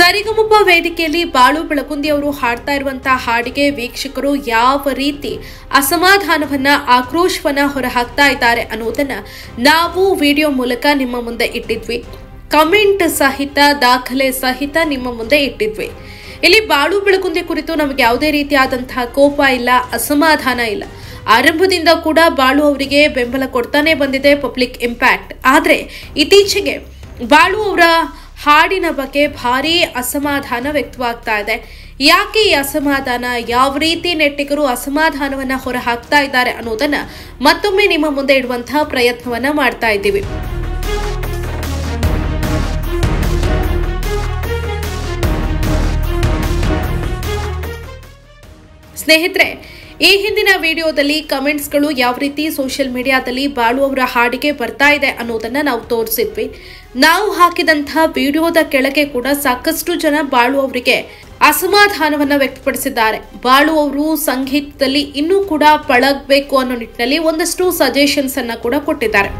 ಸರಿಗಮಪ ವೇದಿಕೆಯಲ್ಲಿ ಬಾಳು ಬೆಳಗುಂದಿ ಅವರು ಹಾಡ್ತಾ ಇರುವಂತಹ ಹಾಡಿಗೆ ವೀಕ್ಷಕರು ಯಾವ ರೀತಿ ಅಸಮಾಧಾನವನ್ನ ಆಕ್ರೋಶವನ್ನ ಹೊರಹಾಕ್ತಾ ಇದ್ದಾರೆ ಅನ್ನೋದನ್ನ ನಾವು ವಿಡಿಯೋ ಮೂಲಕ ನಿಮ್ಮ ಮುಂದೆ ಇಟ್ಟಿದ್ವಿ. ಕಮೆಂಟ್ ಸಹಿತ ದಾಖಲೆ ಸಹಿತ ನಿಮ್ಮ ಮುಂದೆ ಇಟ್ಟಿದ್ವಿ. ಇಲ್ಲಿ ಬಾಳು ಬೆಳಗುಂದಿ ಕುರಿತು ನಮಗೆ ಯಾವುದೇ ರೀತಿಯಾದಂತಹ ಕೋಪ ಇಲ್ಲ, ಅಸಮಾಧಾನ ಇಲ್ಲ. ಆರಂಭದಿಂದ ಕೂಡ ಬಾಳು ಅವರಿಗೆ ಬೆಂಬಲ ಕೊಡ್ತಾನೆ ಬಂದಿದೆ ಪಬ್ಲಿಕ್ ಇಂಪ್ಯಾಕ್ಟ್. ಆದ್ರೆ ಇತ್ತೀಚೆಗೆ ಬಾಳು ಅವರ ಹಾಡಿನ ಬಗ್ಗೆ ಭಾರಿ ಅಸಮಾಧಾನ ವ್ಯಕ್ತವಾಗ್ತಾ ಇದೆ. ಯಾಕೆ ಈ ಅಸಮಾಧಾನ, ಯಾವ ರೀತಿ ನೆಟ್ಟಿಗರು ಅಸಮಾಧಾನವನ್ನ ಹೊರ ಹಾಕ್ತಾ ಇದ್ದಾರೆ ಅನ್ನೋದನ್ನ ಮತ್ತೊಮ್ಮೆ ನಿಮ್ಮ ಮುಂದೆ ಇಡುವಂತಹ ಪ್ರಯತ್ನವನ್ನ ಮಾಡ್ತಾ ಇದ್ದೀವಿ. ಸ್ನೇಹಿತರೆ, ಈ ಹಿಂದಿನ ವಿಡಿಯೋದಲ್ಲಿ ಕಮೆಂಟ್ಸ್ಗಳು ಯಾವ ರೀತಿ ಸೋಷಿಯಲ್ ಮೀಡಿಯಾದಲ್ಲಿ ಬಾಳು ಅವರ ಹಾಡಿಗೆ ಬರ್ತಾ ಇದೆ ಅನ್ನೋದನ್ನ ನಾವು ತೋರಿಸಿದ್ವಿ. ನಾವು ಹಾಕಿದಂತಹ ವಿಡಿಯೋದ ಕೆಳಗೆ ಕೂಡ ಸಾಕಷ್ಟು ಜನ ಬಾಳು ಅವರಿಗೆ ಅಸಮಾಧಾನವನ್ನ ವ್ಯಕ್ತಪಡಿಸಿದ್ದಾರೆ. ಬಾಳು ಅವರು ಸಂಗೀತದಲ್ಲಿ ಇನ್ನೂ ಕೂಡ ಪಳಗಬೇಕು ಅನ್ನೋ ನಿಟ್ಟಿನಲ್ಲಿ ಒಂದಷ್ಟು ಸಜೆಷನ್ಸ್ ಅನ್ನ ಕೂಡ ಕೊಟ್ಟಿದ್ದಾರೆ.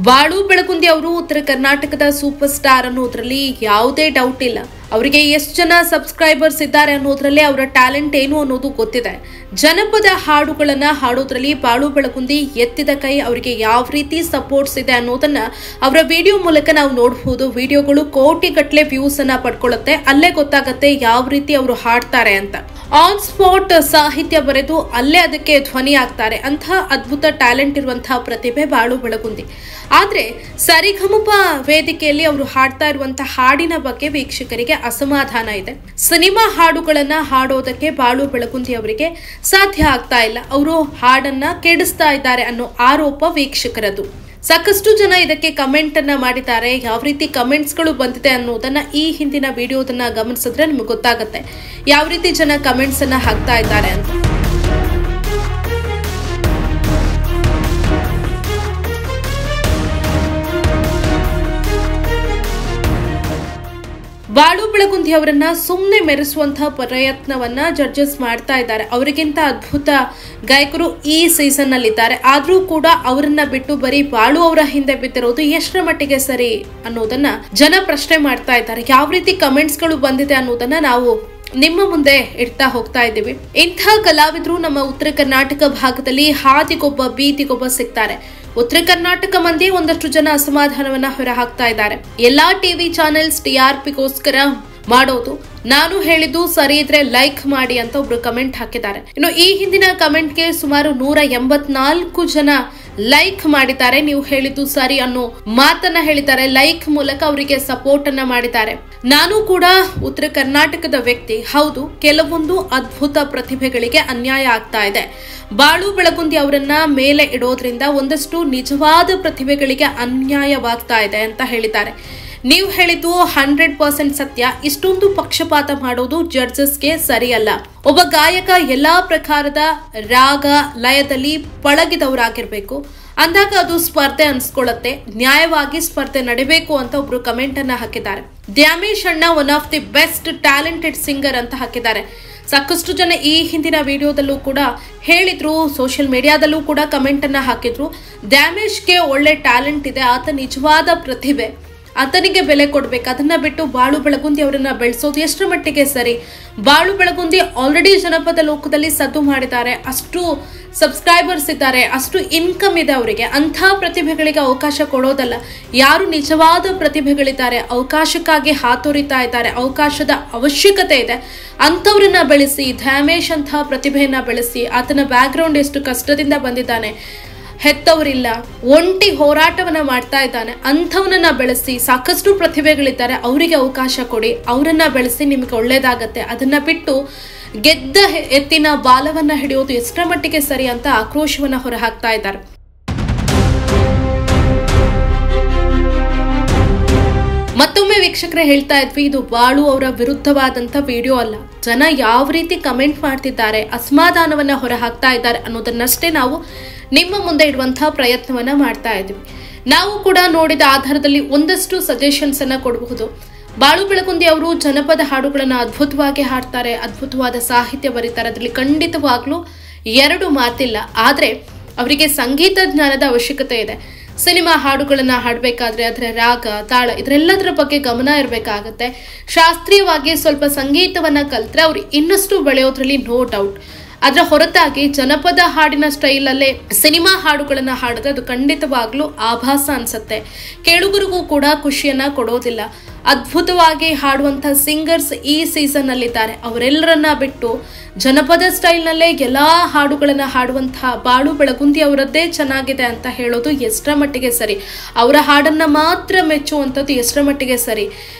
ಬಾಳು ಬೆಳಗುಂದಿ ಅವರು ಉತ್ತರ ಕರ್ನಾಟಕದ ಸೂಪರ್ ಸ್ಟಾರ್ ಅನ್ನೋದ್ರಲ್ಲಿ ಯಾವುದೇ ಡೌಟ್ ಇಲ್ಲ. ಅವರಿಗೆ ಎಷ್ಟು ಜನ ಸಬ್ಸ್ಕ್ರೈಬರ್ಸ್ ಇದ್ದಾರೆ ಅನ್ನೋದ್ರಲ್ಲಿ ಅವರ ಟ್ಯಾಲೆಂಟ್ ಏನು ಅನ್ನೋದು ಗೊತ್ತಿದೆ. ಜನಪದ ಹಾಡುಗಳನ್ನ ಹಾಡೋದ್ರಲ್ಲಿ ಬಾಳು ಬೆಳಗುಂದಿ ಎತ್ತಿದ ಕೈ. ಅವರಿಗೆ ಯಾವ ರೀತಿ ಸಪೋರ್ಟ್ಸ್ ಇದೆ ಅನ್ನೋದನ್ನ ಅವರ ವಿಡಿಯೋ ಮೂಲಕ ನಾವು ನೋಡಬಹುದು. ವಿಡಿಯೋಗಳು ಕೋಟಿಗಟ್ಟಲೆ ವ್ಯೂಸ್ ಅನ್ನ ಪಡ್ಕೊಳ್ಳುತ್ತೆ. ಅಲ್ಲೇ ಗೊತ್ತಾಗತ್ತೆ ಯಾವ ರೀತಿ ಅವರು ಹಾಡ್ತಾರೆ ಅಂತ. ಆನ್ ಸ್ಪಾಟ್ ಸಾಹಿತ್ಯ ಬರೆದು ಅಲ್ಲೇ ಅದಕ್ಕೆ ಧ್ವನಿ ಆಗ್ತಾರೆ. ಅಂತಹ ಅದ್ಭುತ ಟ್ಯಾಲೆಂಟ್ ಇರುವಂತಹ ಪ್ರತಿಭೆ ಬಾಳು ಬೆಳಗುಂದಿ. ಆದ್ರೆ ಸರಿಗಮಪ ವೇದಿಕೆಯಲ್ಲಿ ಅವರು ಹಾಡ್ತಾ ಇರುವಂತಹ ಹಾಡಿನ ಬಗ್ಗೆ ವೀಕ್ಷಕರಿಗೆ ಅಸಮಾಧಾನ ಇದೆ. ಸಿನಿಮಾ ಹಾಡುಗಳನ್ನ ಹಾಡೋದಕ್ಕೆ ಬಾಳು ಬೆಳಗುಂದಿ ಅವರಿಗೆ ಸಾಧ್ಯ ಆಗ್ತಾ ಇಲ್ಲ. ಅವರು ಹಾಡನ್ನ ಕೆಡಿಸ್ತಾ ಇದ್ದಾರೆ ಅನ್ನೋ ಆರೋಪ ವೀಕ್ಷಕರದು. ಸಾಕಷ್ಟು ಜನ ಇದಕ್ಕೆ ಕಮೆಂಟ್ ಅನ್ನ ಮಾಡಿದ್ದಾರೆ. ಯಾವ ರೀತಿ ಕಮೆಂಟ್ಸ್ ಗಳು ಬಂದಿದೆ ಅನ್ನೋದನ್ನ ಈ ಹಿಂದಿನ ವಿಡಿಯೋದನ್ನ ಗಮನಿಸಿದ್ರೆ ನಿಮಗೆ ಗೊತ್ತಾಗುತ್ತೆ ಯಾವ ರೀತಿ ಜನ ಕಮೆಂಟ್ಸ್ ಅನ್ನ ಹಾಕ್ತಾ ಇದ್ದಾರೆ ಅಂತ. ಬಾಳು ಬೆಳಗುಂದಿ ಅವರನ್ನ ಸುಮ್ಮನೆ ಮೆರೆಸುವಂತಹ ಪ್ರಯತ್ನವನ್ನ ಜಡ್ಜಸ್ ಮಾಡ್ತಾ ಇದ್ದಾರೆ. ಅವರಿಗಿಂತ ಅದ್ಭುತ ಗಾಯಕರು ಈ ಸೀಸನ್ ನಲ್ಲಿ ಇದ್ದಾರೆ. ಆದ್ರೂ ಕೂಡ ಅವರನ್ನ ಬಿಟ್ಟು ಬರೀ ಬಾಳು ಅವರ ಹಿಂದೆ ಬಿದ್ದಿರೋದು ಎಷ್ಟರ ಮಟ್ಟಿಗೆ ಸರಿ ಅನ್ನೋದನ್ನ ಜನ ಪ್ರಶ್ನೆ ಮಾಡ್ತಾ ಇದ್ದಾರೆ. ಯಾವ ರೀತಿ ಕಮೆಂಟ್ಸ್ ಗಳು ಬಂದಿದೆ ಅನ್ನೋದನ್ನ ನಾವು ನಿಮ್ಮ ಮುಂದೆ ಇಡ್ತಾ ಹೋಗ್ತಾ ಇದ್ದೀವಿ. ಇಂಥ ಕಲಾವಿದರು ನಮ್ಮ ಉತ್ತರ ಕರ್ನಾಟಕ ಭಾಗದಲ್ಲಿ ಹಾದಿಗೊಬ್ಬ ಬೀದಿಗೊಬ್ಬ ಸಿಗ್ತಾರೆ. ಉತ್ತರ ಕರ್ನಾಟಕ ಮಂದಿ ಒಂದಷ್ಟು ಜನ ಅಸಮಾಧಾನವನ್ನ ಹೊರ ಹಾಕ್ತಾ ಇದ್ದಾರೆ. ಎಲ್ಲಾ ಟಿವಿ ಚಾನೆಲ್ಸ್ TRPಗೋಸ್ಕರ ಮಾಡೋದು. ನಾನು ಹೇಳಿದ್ದು ಸರಿ ಇದ್ರೆ ಲೈಕ್ ಮಾಡಿ ಅಂತ ಒಬ್ರು ಕಮೆಂಟ್ ಹಾಕಿದ್ದಾರೆ. ಇನ್ನು ಈ ಹಿಂದಿನ ಕಮೆಂಟ್ಗೆ ಸುಮಾರು 184 ಜನ ಲೈಕ್ ಮಾಡಿದ್ದಾರೆ. ನೀವು ಹೇಳಿದ್ದು ಸರಿ ಅನ್ನೋ ಮಾತನ್ನ ಹೇಳಿದ್ದಾರೆ. ಲೈಕ್ ಮೂಲಕ ಅವರಿಗೆ ಸಪೋರ್ಟ್ ಅನ್ನ ಮಾಡಿದ್ದಾರೆ. ನಾನು ಕೂಡ ಉತ್ತರ ಕರ್ನಾಟಕದ ವ್ಯಕ್ತಿ. ಹೌದು, ಕೆಲವೊಂದು ಅದ್ಭುತ ಪ್ರತಿಭೆಗಳಿಗೆ ಅನ್ಯಾಯ ಆಗ್ತಾ ಇದೆ. ಬಾಳು ಬೆಳಗುಂದಿ ಅವರನ್ನ ಮೇಲೆ ಇಡೋದ್ರಿಂದ ಒಂದಷ್ಟು ನಿಜವಾದ ಪ್ರತಿಭೆಗಳಿಗೆ ಅನ್ಯಾಯವಾಗ್ತಾ ಇದೆ ಅಂತ ಹೇಳಿದ್ದಾರೆ. ನೀವು ಹೇಳಿದ್ದು 100% ಸತ್ಯ. ಇಷ್ಟೊಂದು ಪಕ್ಷಪಾತ ಮಾಡೋದು ಜಡ್ಜಸ್ಗೆ ಸರಿಯಲ್ಲ. ಒಬ್ಬ ಗಾಯಕ ಎಲ್ಲಾ ಪ್ರಕಾರದ ರಾಗ ಲಯದಲ್ಲಿ ಪಳಗಿದವರಾಗಿರ್ಬೇಕು. ಅಂದಾಗ ಅದು ಸ್ಪರ್ಧೆ ಅನ್ಸ್ಕೊಳ್ಳುತ್ತೆ. ನ್ಯಾಯವಾಗಿ ಸ್ಪರ್ಧೆ ನಡಿಬೇಕು ಅಂತ ಒಬ್ರು ಕಮೆಂಟ್ ಅನ್ನ ಹಾಕಿದ್ದಾರೆ. ದ್ಯಾಮೇಶ್ ಅಣ್ಣ one of the best talented singer ಅಂತ ಹಾಕಿದ್ದಾರೆ. ಸಾಕಷ್ಟು ಜನ ಈ ಹಿಂದಿನ ವಿಡಿಯೋದಲ್ಲೂ ಕೂಡ ಹೇಳಿದ್ರು, ಸೋಷಿಯಲ್ ಮೀಡಿಯಾದಲ್ಲೂ ಕೂಡ ಕಮೆಂಟ್ ಅನ್ನ ಹಾಕಿದ್ರು. ದ್ಯಾಮೇಶ್ಗೆ ಒಳ್ಳೆ ಟ್ಯಾಲೆಂಟ್ ಇದೆ, ಆತ ನಿಜವಾದ ಪ್ರತಿಭೆ, ಆತನಿಗೆ ಬೆಲೆ ಕೊಡ್ಬೇಕು. ಅದನ್ನ ಬಿಟ್ಟು ಬಾಳು ಬೆಳಗುಂದಿ ಅವರನ್ನ ಬೆಳೆಸೋದು ಎಷ್ಟರ ಮಟ್ಟಿಗೆ ಸರಿ? ಬಾಳು ಬೆಳಗುಂದಿ ಆಲ್ರೆಡಿ ಜನಪದ ಲೋಕದಲ್ಲಿ ಸದ್ದು ಮಾಡಿದ್ದಾರೆ. ಅಷ್ಟು ಸಬ್ಸ್ಕ್ರೈಬರ್ಸ್ ಇದ್ದಾರೆ, ಅಷ್ಟು ಇನ್ಕಮ್ ಇದೆ ಅವರಿಗೆ. ಅಂಥ ಪ್ರತಿಭೆಗಳಿಗೆ ಅವಕಾಶ ಕೊಡೋದಲ್ಲ. ಯಾರು ನಿಜವಾದ ಪ್ರತಿಭೆಗಳಿದ್ದಾರೆ, ಅವಕಾಶಕ್ಕಾಗಿ ಹಾತೊರಿತಾ ಇದ್ದಾರೆ, ಅವಕಾಶದ ಅವಶ್ಯಕತೆ ಇದೆ, ಅಂಥವ್ರನ್ನ ಬೆಳೆಸಿ. ಧ್ಯಾಮೇಶ್ ಅಂತ ಪ್ರತಿಭೆಯನ್ನ ಬೆಳೆಸಿ. ಆತನ ಬ್ಯಾಕ್ಗ್ರೌಂಡ್ ಎಷ್ಟು ಕಷ್ಟದಿಂದ ಬಂದಿದ್ದಾನೆ, ಹೆತ್ತವರಿಲ್ಲ, ಒಂಟಿ ಹೋರಾಟವನ್ನ ಮಾಡ್ತಾ ಇದ್ದಾನೆ. ಅಂಥವನನ್ನ ಬೆಳೆಸಿ. ಸಾಕಷ್ಟು ಪ್ರತಿಭೆಗಳಿದ್ದಾರೆ, ಅವರಿಗೆ ಅವಕಾಶ ಕೊಡಿ, ಅವರನ್ನ ಬೆಳೆಸಿ, ನಿಮಗೆ ಒಳ್ಳೇದಾಗತ್ತೆ. ಅದನ್ನ ಬಿಟ್ಟು ಗೆದ್ದ ಎತ್ತಿನ ಬಾಲವನ್ನ ಹಿಡಿಯೋದು ಎಷ್ಟರ ಮಟ್ಟಿಗೆ ಸರಿ ಅಂತ ಆಕ್ರೋಶವನ್ನ ಹೊರಹಾಕ್ತಾ ಇದ್ದಾರೆ. ಮತ್ತೊಮ್ಮೆ ವೀಕ್ಷಕರೇ ಹೇಳ್ತಾ ಇದ್ವಿ, ಇದು ಬಾಳು ಅವರ ವಿರುದ್ಧವಾದಂತ ವಿಡಿಯೋ ಅಲ್ಲ. ಜನ ಯಾವ ರೀತಿ ಕಮೆಂಟ್ ಮಾಡ್ತಿದ್ದಾರೆ, ಅಸಮಾಧಾನವನ್ನ ಹೊರ ಹಾಕ್ತಾ ಇದ್ದಾರೆ ಅನ್ನೋದನ್ನಷ್ಟೇ ನಾವು ನಿಮ್ಮ ಮುಂದೆ ಇಡುವಂತಹ ಪ್ರಯತ್ನವನ್ನ ಮಾಡ್ತಾ ಇದ್ವಿ. ನಾವು ಕೂಡ ನೋಡಿದ ಆಧಾರದಲ್ಲಿ ಒಂದಷ್ಟು ಸಜೆಷನ್ಸ್ ಅನ್ನ ಕೊಡಬಹುದು. ಬಾಳು ಬೆಳಗುಂದಿ ಅವರು ಜನಪದ ಹಾಡುಗಳನ್ನ ಅದ್ಭುತವಾಗಿ ಹಾಡ್ತಾರೆ, ಅದ್ಭುತವಾದ ಸಾಹಿತ್ಯ ಬರೀತಾರೆ, ಅದರಲ್ಲಿ ಖಂಡಿತವಾಗ್ಲೂ ಎರಡು ಮಾತಿಲ್ಲ. ಆದ್ರೆ ಅವರಿಗೆ ಸಂಗೀತ ಜ್ಞಾನದ ಅವಶ್ಯಕತೆ ಇದೆ. ಸಿನಿಮಾ ಹಾಡುಗಳನ್ನ ಹಾಡಬೇಕಾದ್ರೆ ಅದರ ರಾಗ ತಾಳ ಇದರೆಲ್ಲದರ ಬಗ್ಗೆ ಗಮನ ಇರಬೇಕಾಗತ್ತೆ. ಶಾಸ್ತ್ರೀಯವಾಗಿ ಸ್ವಲ್ಪ ಸಂಗೀತವನ್ನ ಕಲ್ತ್ರೆ ಅವ್ರು ಇನ್ನಷ್ಟು ಬೆಳೆಯೋದ್ರಲ್ಲಿ ನೋ ಡೌಟ್. ಅದರ ಹೊರತಾಗಿ ಜನಪದ ಹಾಡಿನ ಸ್ಟೈಲಲ್ಲೇ ಸಿನಿಮಾ ಹಾಡುಗಳನ್ನ ಹಾಡಿದ್ರೆ ಅದು ಖಂಡಿತವಾಗ್ಲೂ ಆಭಾಸ ಅನ್ಸುತ್ತೆ, ಕೇಳುಗರಿಗೂ ಕೂಡ ಖುಷಿಯನ್ನ ಕೊಡೋದಿಲ್ಲ. ಅದ್ಭುತವಾಗಿ ಹಾಡುವಂಥ ಸಿಂಗರ್ಸ್ ಈ ಸೀಸನ್ ಅಲ್ಲಿದ್ದಾರೆ. ಅವರೆಲ್ಲರನ್ನ ಬಿಟ್ಟು ಜನಪದ ಸ್ಟೈಲ್ನಲ್ಲೇ ಎಲ್ಲಾ ಹಾಡುಗಳನ್ನ ಹಾಡುವಂತಹ ಬಾಳು ಬೆಳಗುಂದಿ ಅವರದ್ದೇ ಚೆನ್ನಾಗಿದೆ ಅಂತ ಹೇಳೋದು ಎಷ್ಟರ ಮಟ್ಟಿಗೆ ಸರಿ? ಅವರ ಹಾಡನ್ನ ಮಾತ್ರ ಮೆಚ್ಚುವಂಥದ್ದು ಎಷ್ಟರ ಮಟ್ಟಿಗೆ ಸರಿ?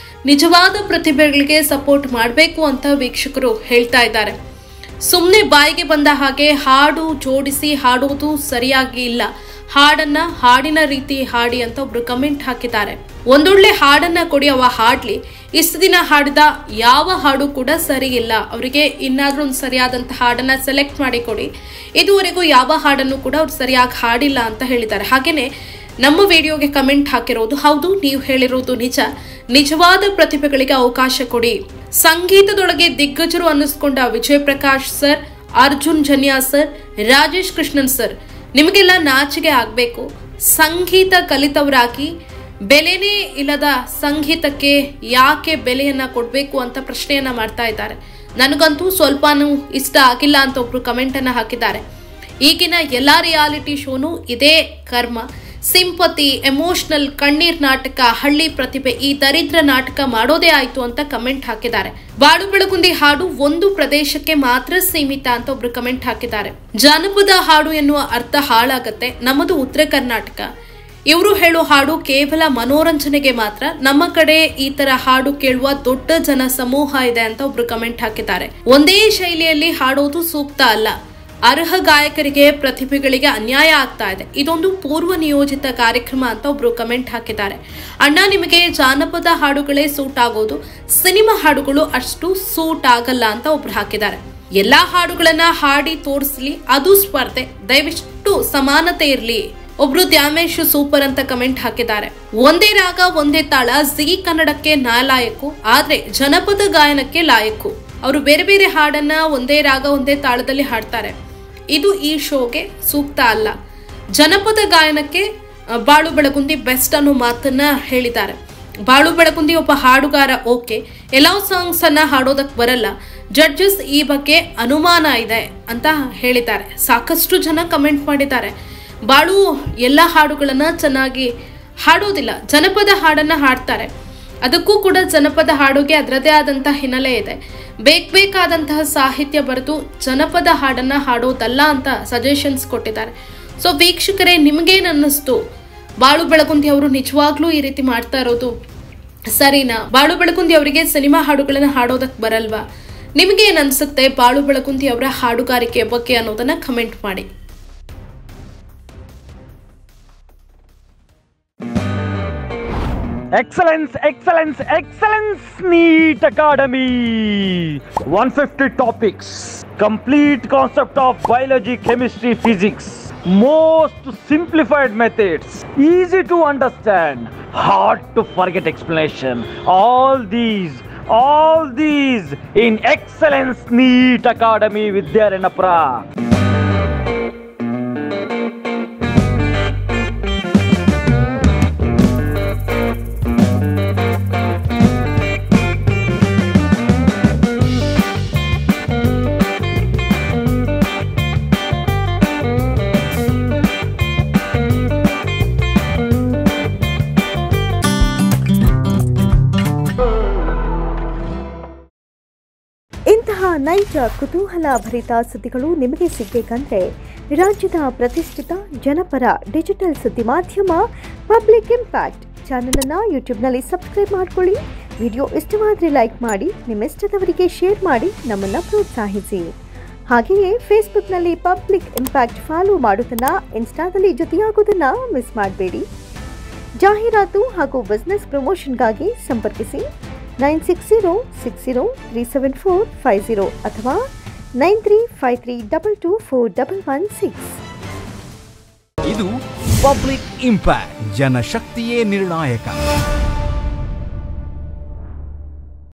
ನಿಜವಾದ ಪ್ರತಿಭೆಗಳಿಗೆ ಸಪೋರ್ಟ್ ಮಾಡಬೇಕು ಅಂತ ವೀಕ್ಷಕರು ಹೇಳ್ತಾ ಇದ್ದಾರೆ. ಸುಮ್ಮನೆ ಬಾಯಿಗೆ ಬಂದ ಹಾಗೆ ಹಾಡು ಜೋಡಿಸಿ ಹಾಡುವುದು ಸರಿಯಾಗಿ ಇಲ್ಲ, ಹಾಡನ್ನ ಹಾಡಿನ ರೀತಿ ಹಾಡಿ ಅಂತ ಒಬ್ರು ಕಮೆಂಟ್ ಹಾಕಿದ್ದಾರೆ. ಒಂದೊಳ್ಳೆ ಹಾಡನ್ನ ಕೊಡಿ, ಅವ ಹಾಡ್ಲಿ. ಇಷ್ಟು ದಿನ ಹಾಡಿದ ಯಾವ ಹಾಡು ಕೂಡ ಸರಿ ಇಲ್ಲ, ಅವರಿಗೆ ಇನ್ನಾದ್ರೂ ಒಂದು ಸರಿಯಾದಂತ ಹಾಡನ್ನ ಸೆಲೆಕ್ಟ್ ಮಾಡಿ ಕೊಡಿ. ಇದುವರೆಗೂ ಯಾವ ಹಾಡನ್ನು ಕೂಡ ಅವ್ರು ಸರಿಯಾಗಿ ಹಾಡಿಲ್ಲ ಅಂತ ಹೇಳಿದ್ದಾರೆ. ಹಾಗೇನೆ ನಮ್ಮ ವಿಡಿಯೋಗೆ ಕಮೆಂಟ್ ಹಾಕಿರೋದು, ಹೌದು ನೀವು ಹೇಳಿರೋದು ನಿಜ, ನಿಜವಾದ ಪ್ರತಿಭೆಗಳಿಗೆ ಅವಕಾಶ ಕೊಡಿ. ಸಂಗೀತದೊಳಗೆ ದಿಗ್ಗಜರು ಅನ್ನಿಸ್ಕೊಂಡ Vijay Prakash sir, Arjun Janya sir, Rajesh Krishnan sir, ನಿಮಗೆಲ್ಲ ನಾಚಿಕೆ ಆಗ್ಬೇಕು. ಸಂಗೀತ ಕಲಿತವರಾಗಿ ಬೆಲೆನೇ ಇಲ್ಲದ ಸಂಗೀತಕ್ಕೆ ಯಾಕೆ ಬೆಲೆಯನ್ನ ಕೊಡ್ಬೇಕು ಅಂತ ಪ್ರಶ್ನೆಯನ್ನ ಮಾಡ್ತಾ ಇದ್ದಾರೆ. ನನಗಂತೂ ಸ್ವಲ್ಪನೂ ಇಷ್ಟ ಆಗಿಲ್ಲ ಅಂತ ಒಬ್ರು ಕಮೆಂಟ್ ಅನ್ನ ಹಾಕಿದ್ದಾರೆ. ಈಗಿನ ಎಲ್ಲಾ ರಿಯಾಲಿಟಿ ಶೋನು ಇದೇ ಕರ್ಮ. ಸಿಂಪತಿ, ಎಮೋಷನಲ್, ಕಣ್ಣೀರ್ ನಾಟಕ, ಹಳ್ಳಿ ಪ್ರತಿಭೆ, ಈ ದರಿದ್ರ ನಾಟಕ ಮಾಡೋದೇ ಆಯ್ತು ಅಂತ ಕಮೆಂಟ್ ಹಾಕಿದ್ದಾರೆ. ಬಾಳು ಬೆಳಗುಂದಿ ಹಾಡು ಒಂದು ಪ್ರದೇಶಕ್ಕೆ ಮಾತ್ರ ಸೀಮಿತ ಅಂತ ಒಬ್ರು ಕಮೆಂಟ್ ಹಾಕಿದ್ದಾರೆ. ಜಾನಪದ ಹಾಡು ಎನ್ನುವ ಅರ್ಥ ಹಾಳಾಗತ್ತೆ, ನಮ್ಮದು ಉತ್ತರ ಕರ್ನಾಟಕ. ಇವರು ಹೇಳೋ ಹಾಡು ಕೇವಲ ಮನೋರಂಜನೆಗೆ ಮಾತ್ರ, ನಮ್ಮ ಕಡೆ ಈ ತರ ಹಾಡು ಕೇಳುವ ದೊಡ್ಡ ಜನ ಸಮೂಹ ಇದೆ ಅಂತ ಒಬ್ರು ಕಮೆಂಟ್ ಹಾಕಿದ್ದಾರೆ. ಒಂದೇ ಶೈಲಿಯಲ್ಲಿ ಹಾಡೋದು ಸೂಕ್ತ ಅಲ್ಲ, ಅರ್ಹ ಗಾಯಕರಿಗೆ ಪ್ರತಿಭೆಗಳಿಗೆ ಅನ್ಯಾಯ ಆಗ್ತಾ ಇದೆ, ಇದೊಂದು ಪೂರ್ವ ನಿಯೋಜಿತ ಕಾರ್ಯಕ್ರಮ ಅಂತ ಒಬ್ರು ಕಮೆಂಟ್ ಹಾಕಿದ್ದಾರೆ. ಅಣ್ಣ, ನಿಮಗೆ ಜಾನಪದ ಹಾಡುಗಳೇ ಸೂಟ್ ಆಗೋದು, ಸಿನಿಮಾ ಹಾಡುಗಳು ಅಷ್ಟು ಸೂಟ್ ಆಗಲ್ಲ ಅಂತ ಒಬ್ರು ಹಾಕಿದ್ದಾರೆ. ಎಲ್ಲಾ ಹಾಡುಗಳನ್ನ ಹಾಡಿ ತೋರಿಸ್ಲಿ, ಅದು ಸ್ಪರ್ಧೆ, ದಯವಿಟ್ಟು ಸಮಾನತೆ ಇರ್ಲಿ. ಒಬ್ರು ದ್ಯಾಮೇಶ್ ಸೂಪರ್ ಅಂತ ಕಮೆಂಟ್ ಹಾಕಿದ್ದಾರೆ. ಒಂದೇ ರಾಗ ಒಂದೇ ತಾಳ ಜೀ ಕನ್ನಡಕ್ಕೆ ನಾಲಾಯಕ್ಕು, ಆದ್ರೆ ಜನಪದ ಗಾಯನಕ್ಕೆ ಲಾಯಕ್ಕು. ಅವರು ಬೇರೆ ಬೇರೆ ಹಾಡನ್ನ ಒಂದೇ ರಾಗ ಒಂದೇ ತಾಳದಲ್ಲಿ ಹಾಡ್ತಾರೆ, ಇದು ಈ ಶೋಗೆ ಸೂಕ್ತ ಅಲ್ಲ. ಜನಪದ ಗಾಯನಕ್ಕೆ ಬಾಳು ಬೆಳಗುಂದಿ ಬೆಸ್ಟ್ ಅನ್ನೋ ಮಾತನ್ನ ಹೇಳಿದ್ದಾರೆ. ಬಾಳು ಬೆಳಗುಂದಿ ಒಬ್ಬ ಹಾಡುಗಾರ, ಓಕೆ, ಎಲ್ಲಾ ಸಾಂಗ್ಸ್ ಅನ್ನ ಹಾಡೋದಕ್ಕೆ ಬರಲ್ಲ, ಜಡ್ಜಸ್ ಈ ಬಗ್ಗೆ ಅನುಮಾನ ಇದೆ ಅಂತ ಹೇಳಿದ್ದಾರೆ. ಸಾಕಷ್ಟು ಜನ ಕಮೆಂಟ್ ಮಾಡಿದ್ದಾರೆ. ಬಾಳು ಎಲ್ಲ ಹಾಡುಗಳನ್ನ ಚೆನ್ನಾಗಿ ಹಾಡೋದಿಲ್ಲ, ಜನಪದ ಹಾಡನ್ನ ಹಾಡ್ತಾರೆ, ಅದಕ್ಕೂ ಕೂಡ ಜನಪದ ಹಾಡುಗೆ ಅದರದೇ ಆದಂತಹ ಹಿನ್ನೆಲೆ ಇದೆ. ಬೇಕಾದಂತಹ ಸಾಹಿತ್ಯ ಬರೆದು ಜನಪದ ಹಾಡನ್ನ ಹಾಡೋದಲ್ಲ ಅಂತ ಸಜೆಷನ್ಸ್ ಕೊಟ್ಟಿದ್ದಾರೆ. ಸೊ ವೀಕ್ಷಕರೇ, ನಿಮ್ಗೇನ್ ಅನ್ನಿಸ್ತು? ಬಾಳು ಬೆಳಗುಂದಿ ಅವರು ನಿಜವಾಗ್ಲೂ ಈ ರೀತಿ ಮಾಡ್ತಾ ಇರೋದು ಸರಿನಾ? ಬಾಳು ಬೆಳಗುಂದಿ ಅವರಿಗೆ ಸಿನಿಮಾ ಹಾಡುಗಳನ್ನ ಹಾಡೋದಕ್ಕೆ ಬರಲ್ವಾ? ನಿಮ್ಗೇನ್ ಅನ್ಸುತ್ತೆ ಬಾಳು ಬೆಳಗುಂದಿ ಅವರ ಹಾಡುಗಾರಿಕೆ ಬಗ್ಗೆ ಅನ್ನೋದನ್ನ ಕಮೆಂಟ್ ಮಾಡಿ. Excellence, excellence, excellence, NEET Academy. 150 topics, complete concept of biology, chemistry, physics, most simplified methods, easy to understand, hard to forget explanation. All these in Excellence NEET Academy Vidyaranapura. ಇಂತಹ ನೈಜ ಕುತೂಹಲ ಭರಿತ ಸುದ್ದಿಗಳು ನಿಮಗೆ ಸಿಗಬೇಕಂದ್ರೆ ರಾಜ್ಯದ ಪ್ರತಿಷ್ಠಿತ ಜನಪರ ಡಿಜಿಟಲ್ ಸುದ್ದಿ ಮಾಧ್ಯಮ ಪಬ್ಲಿಕ್ ಇಂಪ್ಯಾಕ್ಟ್ ಚಾನಲನ್ನು ಯೂಟ್ಯೂಬ್ನಲ್ಲಿ ಸಬ್ಸ್ಕ್ರೈಬ್ ಮಾಡಿಕೊಳ್ಳಿ. ವಿಡಿಯೋ ಇಷ್ಟವಾದರೆ ಲೈಕ್ ಮಾಡಿ, ನಿಮ್ಮಿಷ್ಟದವರಿಗೆ ಶೇರ್ ಮಾಡಿ ನಮ್ಮನ್ನು ಪ್ರೋತ್ಸಾಹಿಸಿ. ಹಾಗೆಯೇ ಫೇಸ್ಬುಕ್ನಲ್ಲಿ ಪಬ್ಲಿಕ್ ಇಂಪ್ಯಾಕ್ಟ್ ಫಾಲೋ ಮಾಡೋದನ್ನು, ಇನ್ಸ್ಟಾದಲ್ಲಿ ಜೊತೆಯಾಗೋದನ್ನು ಮಿಸ್ ಮಾಡಬೇಡಿ. ಜಾಹೀರಾತು ಹಾಗೂ ಬಿಸ್ನೆಸ್ ಪ್ರಮೋಷನ್ಗಾಗಿ ಸಂಪರ್ಕಿಸಿ 9606037450 ಅಥವಾ 9353224116. ಇದು ಪಬ್ಲಿಕ್ ಇಂಪ್ಯಾಕ್ಟ್, ಜನಶಕ್ತಿಯೇ ನಿರ್ಣಾಯಕ.